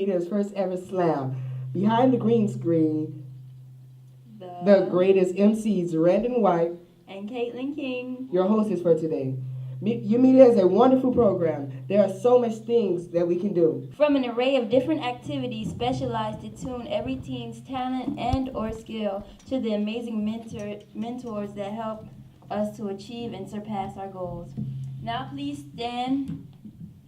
YOUmedia's first ever slam. Behind the green screen, the greatest MCs, Red and White, and Caitlin King, your hostess for today. YOUmedia is a wonderful program. There are so much things that we can do. From an array of different activities specialized to tune every teen's talent and or skill to the amazing mentors that help us to achieve and surpass our goals. Now please stand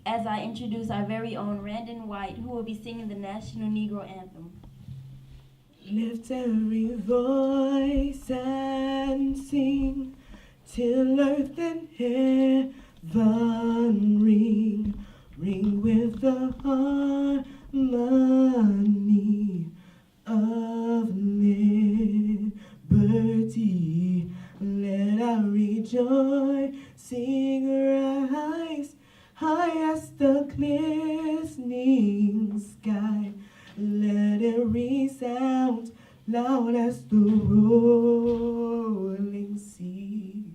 as I introduce our very own Randon White, who will be singing the National Negro Anthem. Lift every voice and sing till earth and heaven ring with the harmony of liberty. Let our rejoicing rise high as the glistening sky. Let it resound loud as the rolling sea.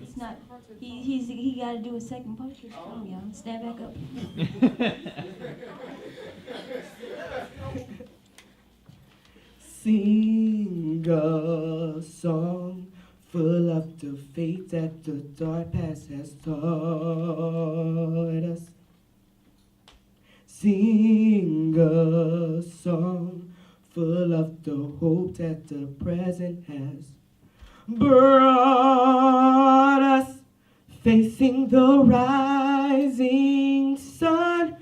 It's not. He got to do a second poster. Oh, y'all stand back up. Sing a song full of the faith that the dark past has taught us. Sing a song full of the hope that the present has brought us. Facing the rising sun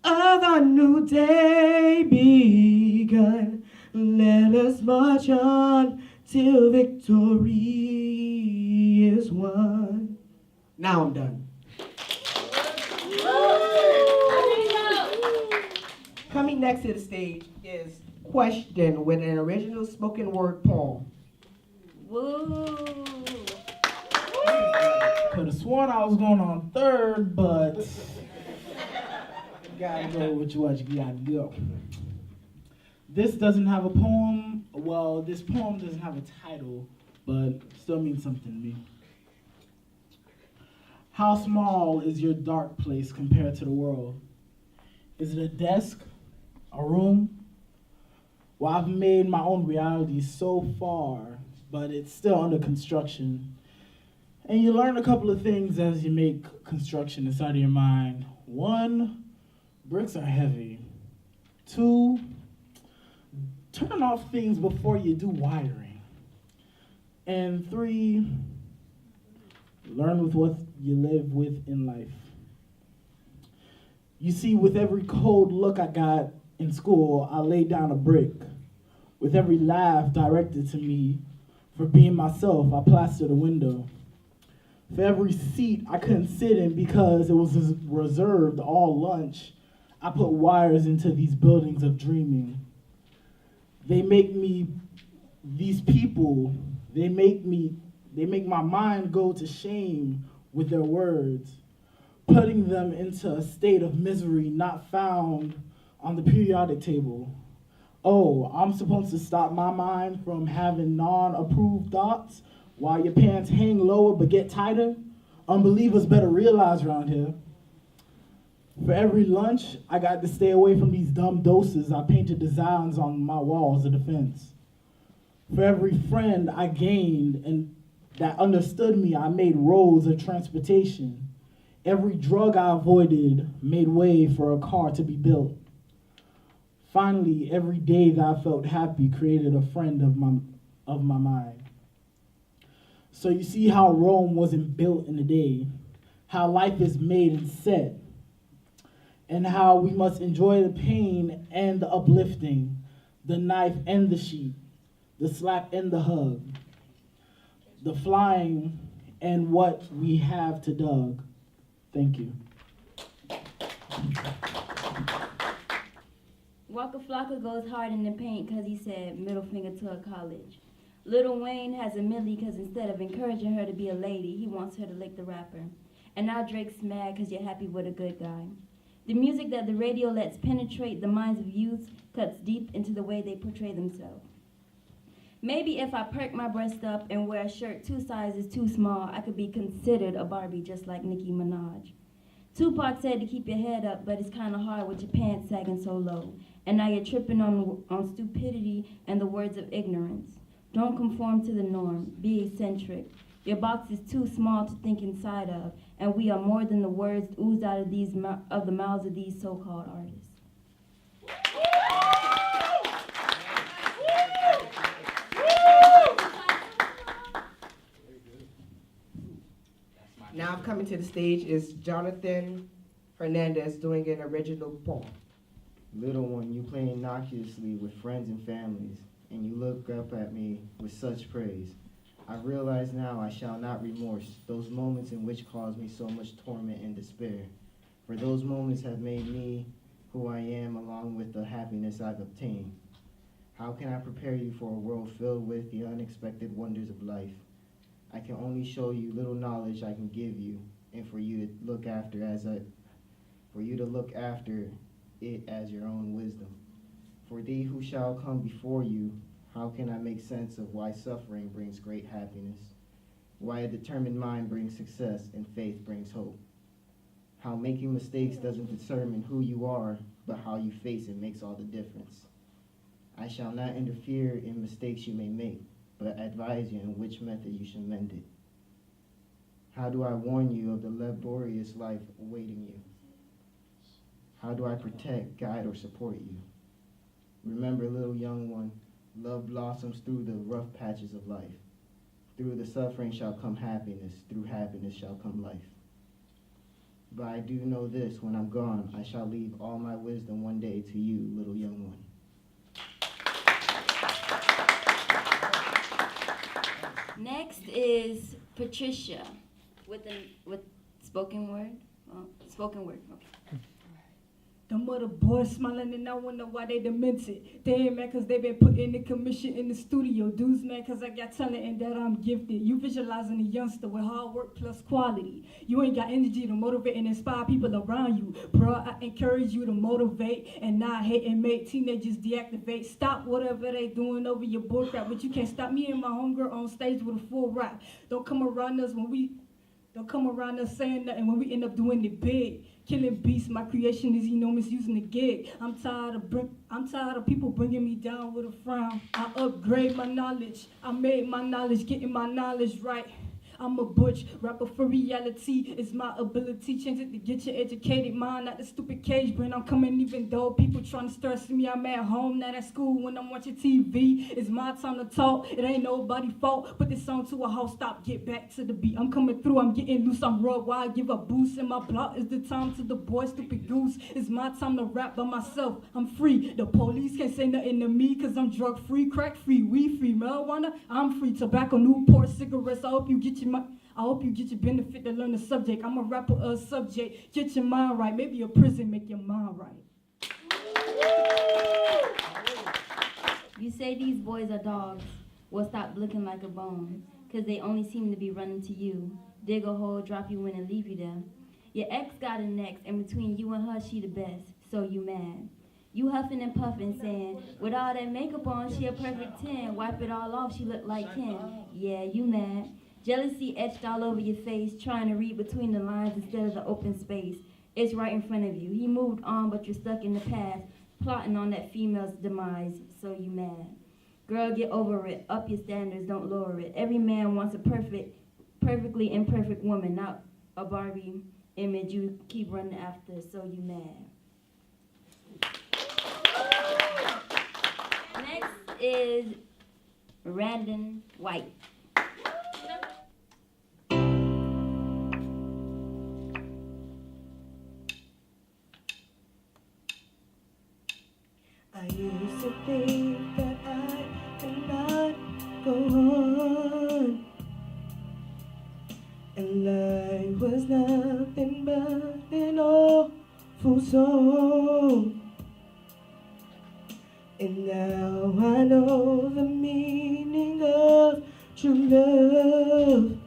of a new day begun. Let us march on till victory is won. Now I'm done. Coming next to the stage is Question with an original spoken word poem. Woo! Could have sworn I was going on third, but gotta go with what you gotta go. This doesn't have a poem. Well, this poem doesn't have a title, but still means something to me. How small is your dark place compared to the world? Is it a desk? A room? Well, I've made my own reality so far, but it's still under construction. And you learn a couple of things as you make construction inside of your mind. 1, bricks are heavy. 2, turn off things before you do wiring. And 3, learn with what you live with in life. You see, with every cold look I got in school, I laid down a brick. With every laugh directed to me for being myself, I plastered a window. For every seat I couldn't sit in because it was reserved all lunch, I put wires into these buildings of dreaming. They make me, these people, they make my mind go to shame with their words, putting them into a state of misery not found on the periodic table. Oh, I'm supposed to stop my mind from having non-approved thoughts while your pants hang lower but get tighter? Unbelievers better realize around here. For every lunch, I got to stay away from these dumb doses. I painted designs on my walls of defense. For every friend I gained and that understood me, I made roads of transportation. Every drug I avoided made way for a car to be built. Finally, every day that I felt happy created a friend of my mind. So you see how Rome wasn't built in a day, how life is made and set, and how we must enjoy the pain and the uplifting, the knife and the sheet, the slap and the hug, the flying and what we have to dug. Thank you. Waka Flocka goes hard in the paint because he said middle finger to a college. Lil Wayne has a millie because instead of encouraging her to be a lady, he wants her to lick the rapper. And now Drake's mad because you're happy with a good guy. The music that the radio lets penetrate the minds of youth cuts deep into the way they portray themselves. Maybe if I perk my breast up and wear a shirt 2 sizes too small, I could be considered a Barbie just like Nicki Minaj. Tupac said to keep your head up, but it's kinda hard with your pants sagging so low. And now you're tripping on stupidity and the words of ignorance. Don't conform to the norm, be eccentric. Your box is too small to think inside of, and we are more than the words oozed out of the mouths of these so-called artists. Now coming to the stage is Jonathan Hernandez doing an original poem. Little one, you play innocuously with friends and families, and you look up at me with such praise. I realize now I shall not remorse those moments in which caused me so much torment and despair. For those moments have made me who I am along with the happiness I've obtained. How can I prepare you for a world filled with the unexpected wonders of life? I can only show you little knowledge I can give you, and for you to look after it as your own wisdom. For thee who shall come before you, how can I make sense of why suffering brings great happiness? Why a determined mind brings success and faith brings hope? How making mistakes doesn't determine who you are, but how you face it makes all the difference. I shall not interfere in mistakes you may make, but advise you in which method you should mend it. How do I warn you of the laborious life awaiting you? How do I protect, guide, or support you? Remember, little young one, love blossoms through the rough patches of life. Through the suffering shall come happiness, through happiness shall come life. But I do know this, when I'm gone, I shall leave all my wisdom one day to you, little young one. Next is Patricia with spoken word. Spoken word. Okay. The mother boys smiling and I wonder why they demented. They ain't mad cause they been putting the commission in the studio. Dudes mad cause I got talent and that I'm gifted. You visualizing a youngster with hard work plus quality. You ain't got energy to motivate and inspire people around you. Bruh, I encourage you to motivate and not hate and make teenagers deactivate. Stop whatever they doing over your bull crap, but you can't stop me and my homegirl on stage with a full rap. Don't come around us saying nothing when we end up doing it big. Killing beasts, my creation is misusing the gig. I'm tired of people bringing me down with a frown. I upgrade my knowledge. I made my knowledge, getting my knowledge right. I'm a butch rapper for reality. It's my ability, change it to get your educated mind, not the stupid cage brain. I'm coming even though people trying to stress me. I'm at home, not at school when I'm watching TV. It's my time to talk, it ain't nobody's fault. Put this song to a halt, stop, get back to the beat. I'm coming through, I'm getting loose, I'm raw. Why I give a boost in my block? It's the time to the boy, stupid goose. It's my time to rap by myself, I'm free. The police can't say nothing to me cause I'm drug free, crack free, weed free, marijuana, I'm free. Tobacco, Newport, cigarettes, I hope you get your benefit to learn the subject. I'm a rapper, a subject. Get your mind right. Maybe a prison make your mind right. You say these boys are dogs. Well, stop looking like a bone, cause they only seem to be running to you. Dig a hole, drop you in and leave you there. Your ex got a next, and between you and her, she the best. So you mad. You huffing and puffing, saying, with all that makeup on, she a perfect 10. Wipe it all off, she look like Ken. Yeah, you mad. Jealousy etched all over your face, trying to read between the lines instead of the open space. It's right in front of you. He moved on, but you're stuck in the past, plotting on that female's demise, so you mad. Girl, get over it. Up your standards, don't lower it. Every man wants a perfectly imperfect woman, not a Barbie image you keep running after, so you mad. Next is Randon White. I used to think that I could not go on, and life was nothing but an awful song. And now I know the meaning of true love.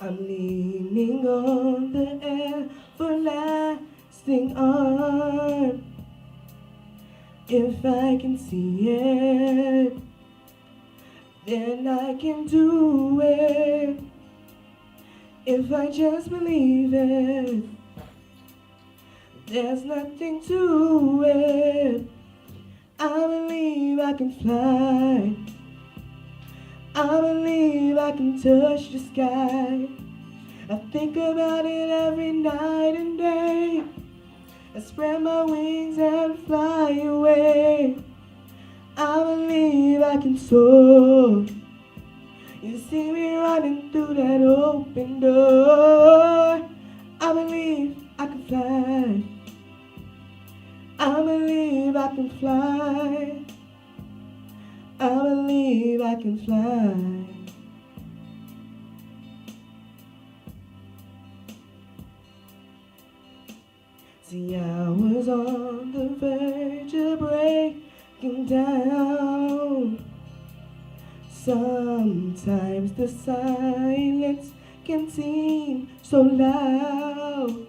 I'm leaning on the everlasting arm. If I can see it, then I can do it. If I just believe it, there's nothing to it. I believe I can fly. I believe I can touch the sky. I think about it every night and day. I spread my wings and fly away. I believe I can soar. You see me running through that open door. I believe I can fly. I believe I can fly. I believe I can fly. See, I was on the verge of breaking down. Sometimes the silence can seem so loud.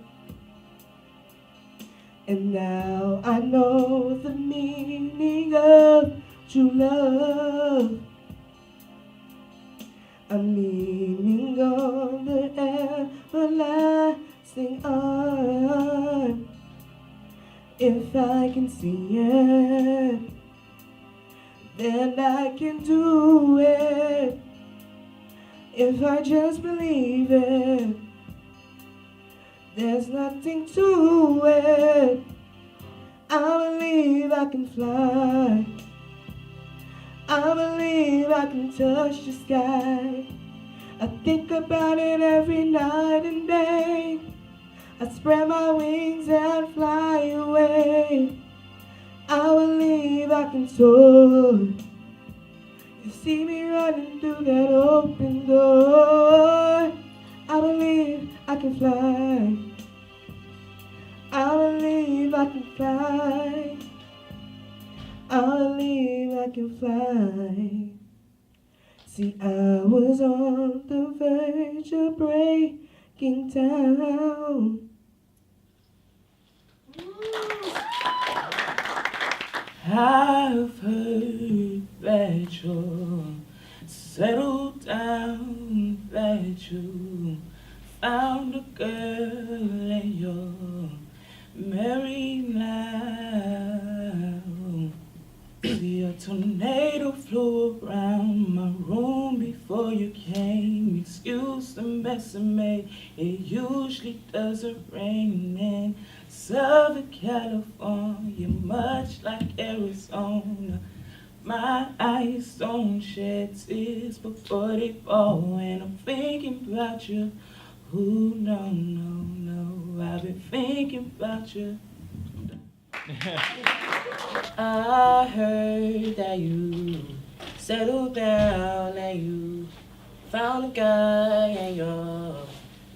And now I know the meaning of true love. I'm leaning on the everlasting arm. If I can see it, then I can do it. If I just believe it, there's nothing to it. I believe I can fly. I believe I can touch the sky. I think about it every night and day. I spread my wings and fly away. I believe I can soar. You see me running through that open door. I believe I can fly. I believe I can fly. I believe I can fly. See, I was on the verge of breaking down. I've heard that you're settled down, that you found a girl and you're married now. See, a tornado flew around my room before you came. Excuse the mess I made. It usually doesn't rain in Southern California, much like Arizona. My eyes don't shed tears before they fall, and I'm thinking about you. Ooh, no, no, no, I've been thinking about you. I heard that you settled down and you found a guy and you're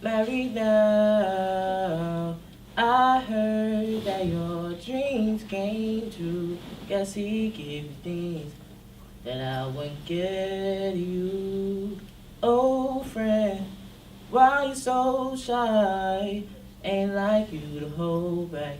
married now. I heard that your dreams came true. Guess he gave you things that I wouldn't get you. Oh friend, why you so shy? Ain't like you to hold back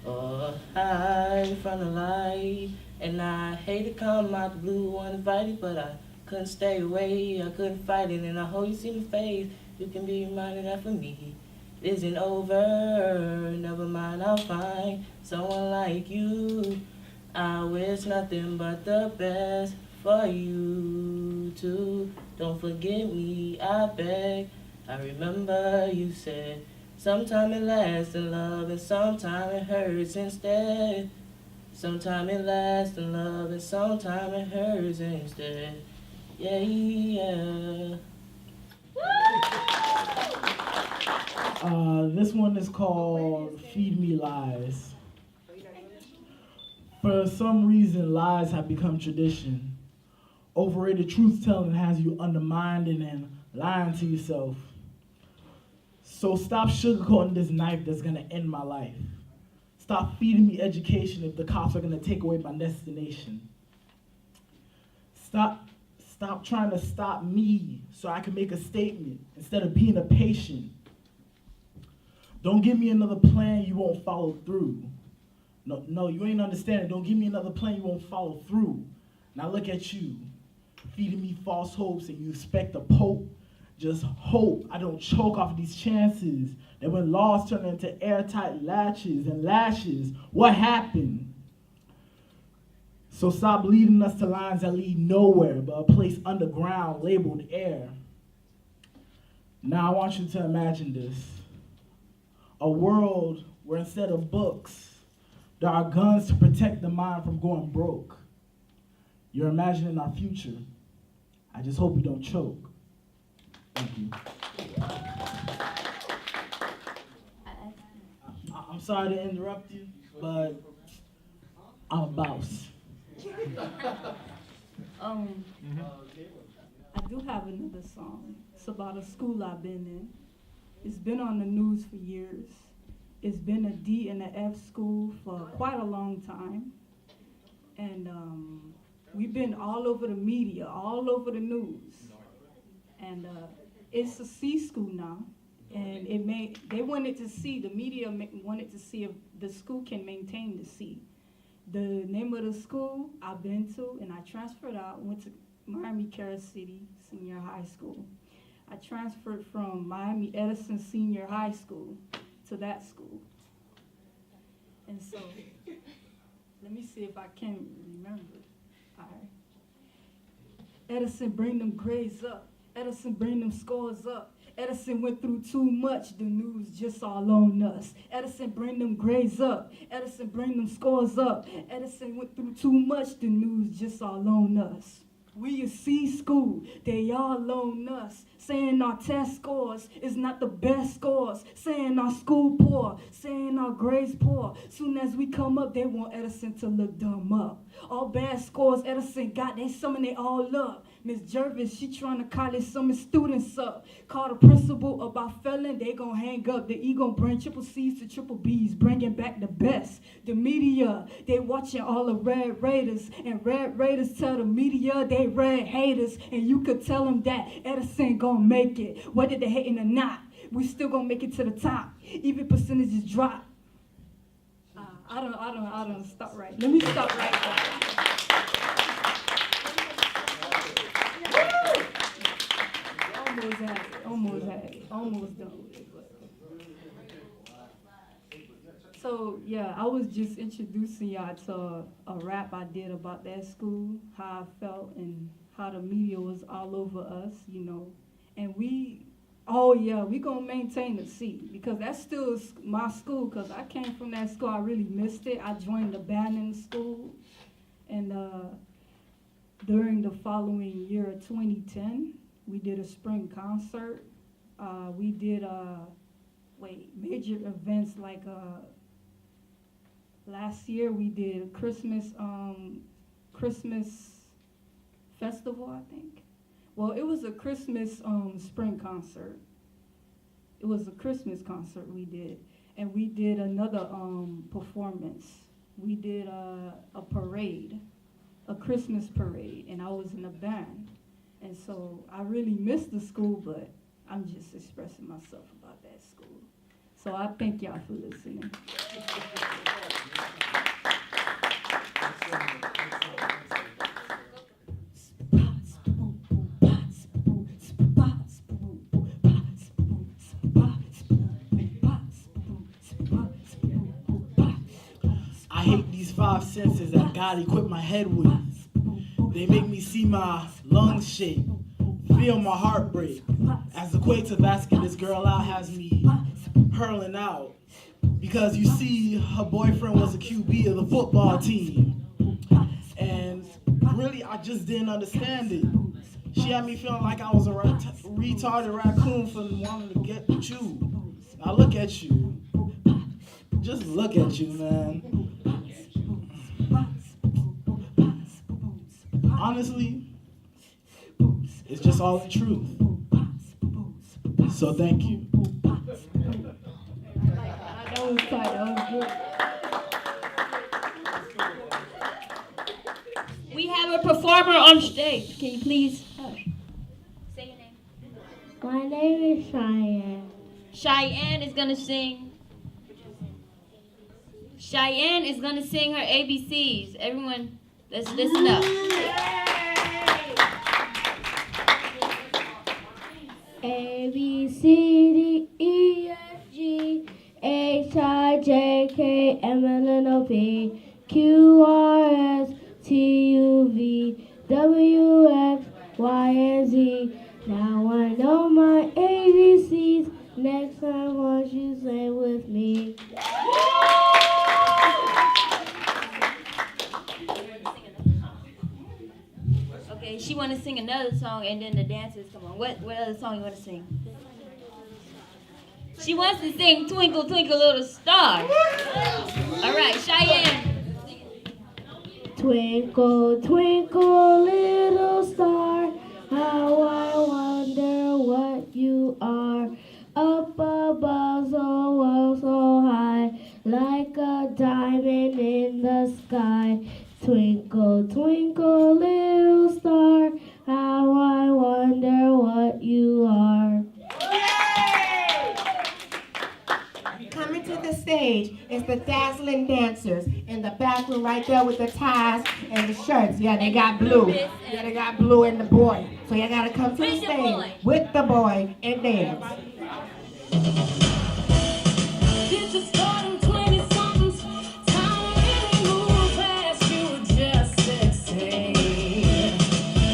or hide from the light. And I hate to come out the blue uninvited, but I couldn't stay away, I couldn't fight it. And I hope you see my face, you can be reminded that for me it isn't over. Never mind, I'll find someone like you. I wish nothing but the best for you too. Don't forget me, I beg. I remember you said sometime it lasts in love and sometime it hurts instead. Sometime it lasts in love and sometime it hurts instead. Yeah, yeah. This one is called Feed Me Lies. For some reason, lies have become tradition. Overrated truth-telling has you undermining and lying to yourself. So stop sugarcoating this knife that's gonna end my life. Stop feeding me education if the cops are gonna take away my destination. Stop trying to stop me so I can make a statement instead of being a patient. Don't give me another plan you won't follow through. No, you ain't understanding. Don't give me another plan you won't follow through. Now look at you, feeding me false hopes, and you expect a pope. Just hope I don't choke off these chances. That when laws turn into airtight latches and lashes, what happened? So stop leading us to lines that lead nowhere but a place underground labeled air. Now I want you to imagine this. A world where instead of books, there are guns to protect the mind from going broke. You're imagining our future. I just hope you don't choke. Thank you. I'm sorry to interrupt you, but I'm a boss. I do have another song. It's about a school I've been in. It's been on the news for years. It's been a D and a F school for quite a long time. And we've been all over the media, all over the news. And it's a C school now. And they wanted to see, the media wanted to see if the school can maintain the C. The name of the school I've been to, and I transferred out, went to Miami Carol City Senior High School. I transferred from Miami Edison Senior High School to that school. And so, let me see if I can remember. All right. Edison, bring them grades up. Edison, bring them scores up. Edison went through too much, the news just all on us. Edison, bring them grades up. Edison, bring them scores up. Edison went through too much, the news just all on us. We a C school, they all on us. Saying our test scores is not the best scores. Saying our school poor, saying our grades poor. Soon as we come up, they want Edison to look dumb up. All bad scores Edison got, they summon it all up. Miss Jervis, she trying to college summon students up. Call the principal about failing, they gon' hang up. The E gon' bring triple C's to triple B's, bringing back the best. The media, they watching all the Red Raiders. And Red Raiders tell the media they red haters. And you could tell them that Edison gon' make it. Whether they hating or not, we still gon' make it to the top. Even percentages drop. I don't stop right. Let me stop right there. Almost done with it. So yeah, I was just introducing y'all to a rap I did about that school, how I felt and how the media was all over us, you know. And we gonna maintain the C because that's still my school because I came from that school, I really missed it. I joined the band in the school and during the following year of 2010, we did a spring concert. We did major events like last year we did a Christmas festival, I think. Well, it was a Christmas spring concert. It was a Christmas concert we did, and we did another performance. We did a parade, a Christmas parade, and I was in a band. And so I really missed the school, but I'm just expressing myself about that school. So I thank y'all for listening. I hate these five senses that God equipped my head with. They make me see my lungs shake, feel my heart break. As the equator basket, this girl out has me hurling out. Because you see, her boyfriend was a QB of the football team. And really, I just didn't understand it. She had me feeling like I was a retarded raccoon for wanting to get with you. Now look at you. Just look at you, man. Honestly, it's just all the truth. So thank you. That was tight. That was good. We have a performer on stage. Can you please say your name? My name is Cheyenne. Cheyenne is gonna sing. Cheyenne is going to sing her ABCs. Everyone, let's listen up. A, B, C, D, E, F, G, H, I, J, K, M, N, N, O, P, Q, R, S, T, U, V, W, X, Y, and Z. Now I know my ABCs. Next time, won't you say with me? Okay, she want to sing another song, and then the dancers come on. What other song you want to sing? She wants to sing Twinkle, Twinkle, Little Star. All right, Cheyenne. Twinkle, twinkle, little star, how I wonder what you are. Up above, so well, so high, like a diamond in the sky. Twinkle, twinkle, little star, how I wonder what you are. Coming to the stage is the dazzling dancers in the back room right there with the ties and the shirts. Yeah, they got blue. Yeah, they got blue and the boy. So you gotta come to the stage with the boy and dance. This is starting 20-somethings. Time really moves fast, you were just 16.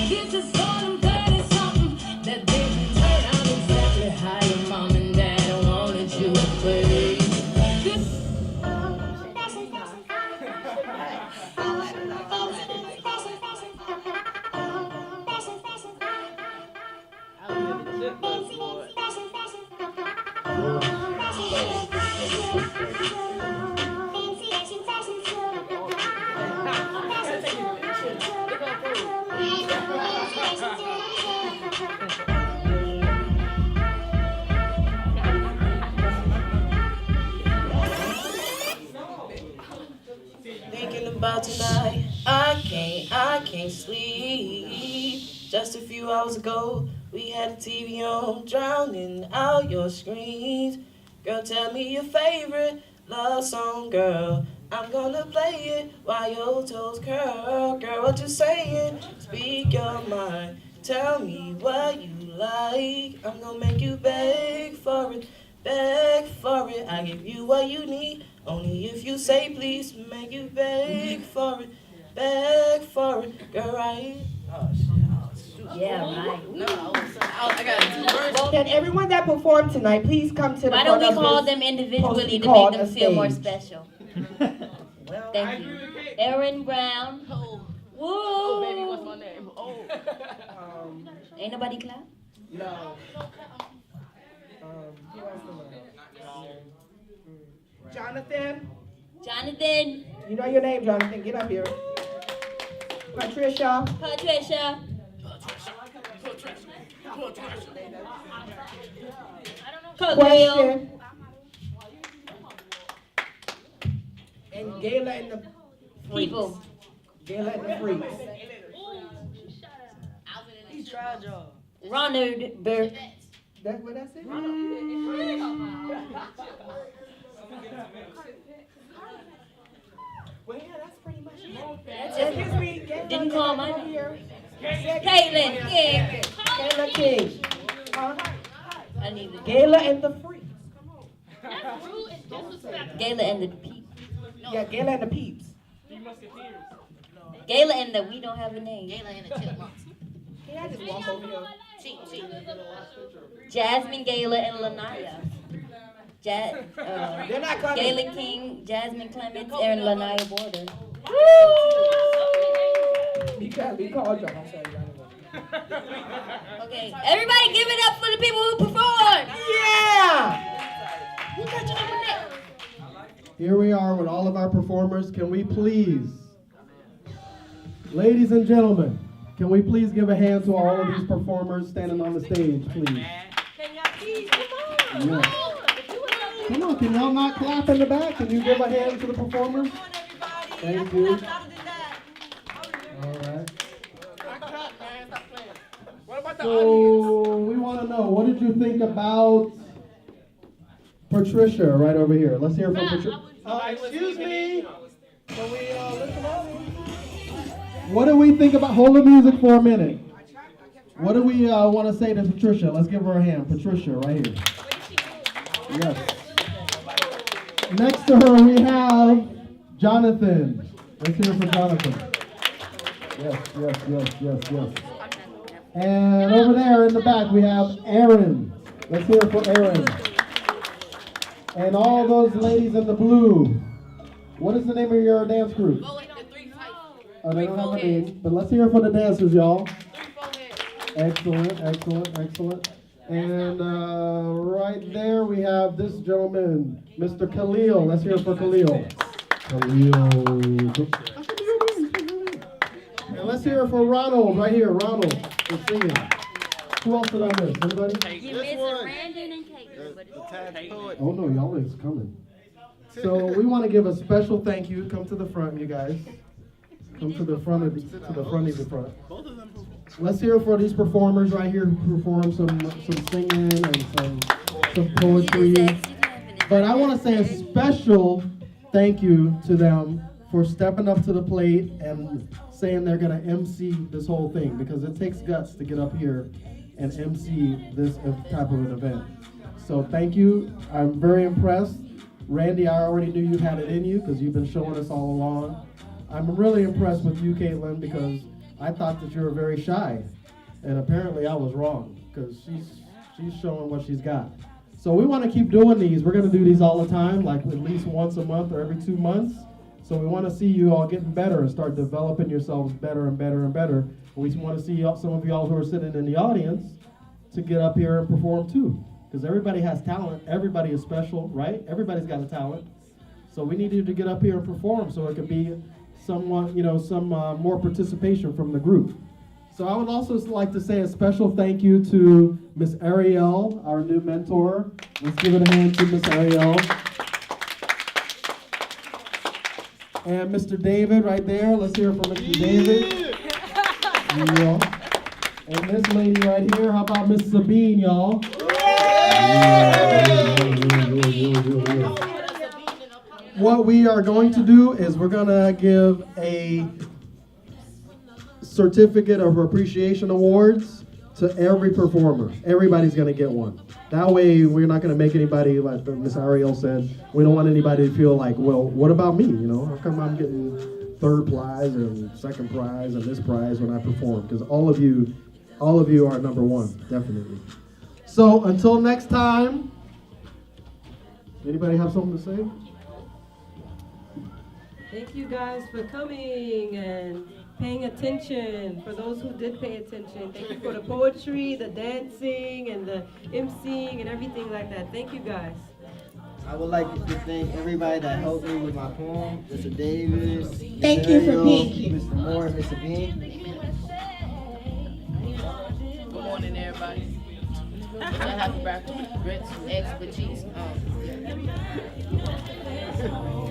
This is starting 30-something. That didn't turn out exactly how your mom and dad wanted you to play. Thinking about tonight, I can't sleep. Just a few hours ago, we had the TV on, drowning out your screams. Girl, tell me your favorite love song, girl. I'm gonna play it while your toes curl. Girl, what you saying? Speak your mind. Tell me what you like. I'm gonna make you beg for it, beg for it. I give you what you need. Only if you say please, make you beg for it, beg for it, girl, right? Oh, shit. Yeah, right. No, I got two verses. Can everyone that performed tonight please come to the Why front don't we of call this them individually post to called make them a feel more stage? special? Well, Thank you. Aaron Brown. oh, Woo! oh, baby, what's my name? Oh. Ain't nobody clap? No. Who else am I? Jonathan. Jonathan. You know your name, Jonathan. Get up here. Patricia. Patricia. Khalil. Question. And Gayla and the freaks. People. Gayla and the freaks. He tried y'all. Ronald Burke. That's what I said? Well, yeah, that's pretty much it. That's it. Excuse me, Gayla, Didn't you call come my over name. here. Caitlin. Yeah. Gayla King. I need the Gayla and the freaks. Gayla and the peeps. Yeah, Gayla and the peeps. Gayla and the we don't have a name. Gayla and the chipmunks. Can I just walk over here? Cheat. Jasmine, Gayla, and Lanaya. They're not coming. Gayla King, Jasmine Clements, and Lanaya Border. Because we called y'all. I'm sorry, y'all. Okay, everybody give it up for the people who performed. Yeah! Who got your number next? Here we are with all of our performers. Can we please, ladies and gentlemen, can we please give a hand to all of these performers standing on the stage, please? Yeah. Come on, can y'all not clap in the back? Can you give a hand to the performers? Thank you. All right. So we want to know, what did you think about Patricia right over here. Let's hear from Patricia. Excuse me. Can we listen up? What do we think about, hold the music for a minute. What do we want to say to Patricia? Let's give her a hand. Patricia, right here. Yes. Next to her we have Jonathan. Let's hear for Jonathan. Yes. And over there in the back we have Aaron. Let's hear for Aaron. And all those ladies in the blue. What is the name of your dance group? Oh, they don't have a name, but let's hear it for the dancers, y'all. Excellent. And right there we have this gentleman, Mr. Khalil. Let's hear it for Khalil. And let's hear it for Ronald, right here. Ronald is singing. Who else did I miss? Anybody? You missed Brandon and Kate. Oh no, y'all is coming. So we want to give a special thank you. Come to the front, you guys. Come to the front of the front. Let's hear for these performers right here who perform some singing and some poetry. But I want to say a special thank you to them for stepping up to the plate and saying they're going to MC this whole thing, because it takes guts to get up here and MC this type of an event. So thank you. I'm very impressed. Randy, I already knew you had it in you because you've been showing us all along. I'm really impressed with you, Caitlin, because I thought that you were very shy. And apparently I was wrong, because she's showing what she's got. So we want to keep doing these. We're going to do these all the time, like at least once a month or every 2 months. So we want to see you all getting better and start developing yourselves better and better and better. We want to see some of y'all who are sitting in the audience to get up here and perform too. Because everybody has talent. Everybody is special, right? Everybody's got a talent. So we need you to get up here and perform so it can be someone, some more participation from the group. So I would also like to say a special thank you to Miss Ariel, our new mentor. Let's give it a hand to Miss Ariel. And Mr. David right there. Let's hear from Mr. David. Yeah. And this lady right here. How about Miss Sabine, y'all? What we are going to do is we're going to give a certificate of appreciation awards to every performer. Everybody's going to get one. That way we're not going to make anybody, like Miss Ariel said, we don't want anybody to feel like, well, what about me? How come I'm getting third prize and second prize and this prize when I perform? Because all of you are number one, definitely. So until next time, anybody have something to say? Thank you guys for coming and paying attention. For those who did pay attention, thank you for the poetry, the dancing, and the emceeing and everything like that. Thank you guys. I would like to thank everybody that helped me with my poem. Mr. Davis. Thank you for being here. Mr. Moore and Mr. Bean. Good morning, everybody. I have great expertise.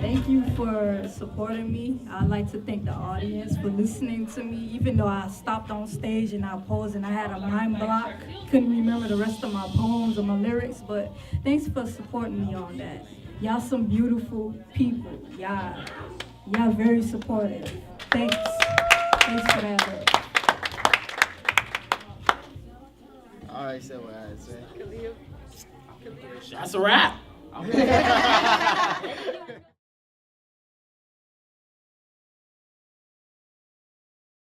Thank you for supporting me. I'd like to thank the audience for listening to me, even though I stopped on stage and I posed and I had a mind block. Couldn't remember the rest of my poems or my lyrics, but thanks for supporting me on that. Y'all some beautiful people. Y'all very supportive. Thanks. Thanks for that. All right, so what I say. That's a wrap.